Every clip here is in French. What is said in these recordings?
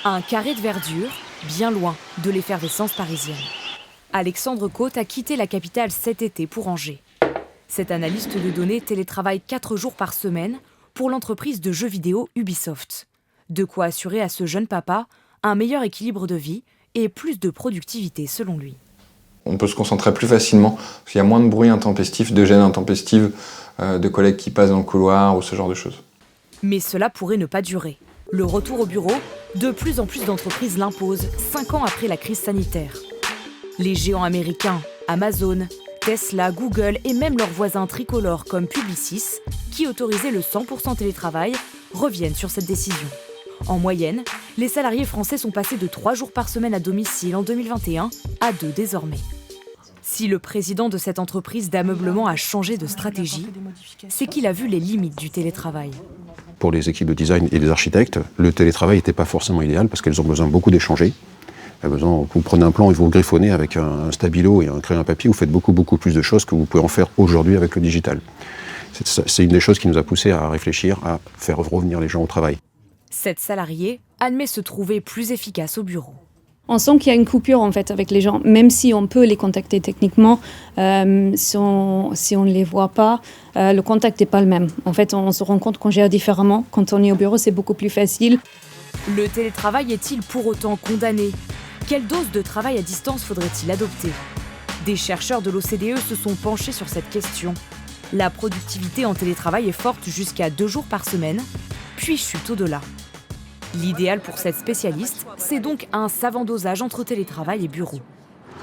Un carré de verdure, bien loin de l'effervescence parisienne. Alexandre Côte a quitté la capitale cet été pour Angers. Cet analyste de données télétravaille 4 jours par semaine pour l'entreprise de jeux vidéo Ubisoft. De quoi assurer à ce jeune papa un meilleur équilibre de vie et plus de productivité selon lui. On peut se concentrer plus facilement, parce qu'il y a moins de bruit intempestif, de gêne intempestive, de collègues qui passent dans le couloir ou ce genre de choses. Mais cela pourrait ne pas durer. Le retour au bureau, de plus en plus d'entreprises l'imposent 5 ans après la crise sanitaire. Les géants américains, Amazon, Tesla, Google et même leurs voisins tricolores comme Publicis, qui autorisaient le 100% télétravail, reviennent sur cette décision. En moyenne, les salariés français sont passés de 3 jours par semaine à domicile en 2021 à 2 désormais. Si le président de cette entreprise d'ameublement a changé de stratégie, c'est qu'il a vu les limites du télétravail. Pour les équipes de design et les architectes, le télétravail n'était pas forcément idéal parce qu'elles ont besoin beaucoup d'échanger. Vous prenez un plan et vous le griffonnez avec un stabilo et un crayon à papier, vous faites beaucoup plus de choses que vous pouvez en faire aujourd'hui avec le digital. C'est une des choses qui nous a poussé à réfléchir à faire revenir les gens au travail. Cette salariée admet se trouver plus efficace au bureau. On sent qu'il y a une coupure en fait avec les gens, même si on peut les contacter techniquement, si on ne les voit pas, le contact n'est pas le même. En fait, on se rend compte qu'on gère différemment. Quand on est au bureau, c'est beaucoup plus facile. Le télétravail est-il pour autant condamné ? Quelle dose de travail à distance faudrait-il adopter ? Des chercheurs de l'OCDE se sont penchés sur cette question. La productivité en télétravail est forte jusqu'à 2 jours par semaine, puis chute au-delà. L'idéal pour cette spécialiste, c'est donc un savant dosage entre télétravail et bureau.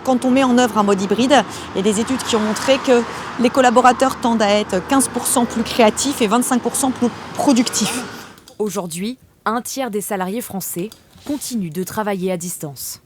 Quand on met en œuvre un mode hybride, il y a des études qui ont montré que les collaborateurs tendent à être 15% plus créatifs et 25% plus productifs. Aujourd'hui, un tiers des salariés français continuent de travailler à distance.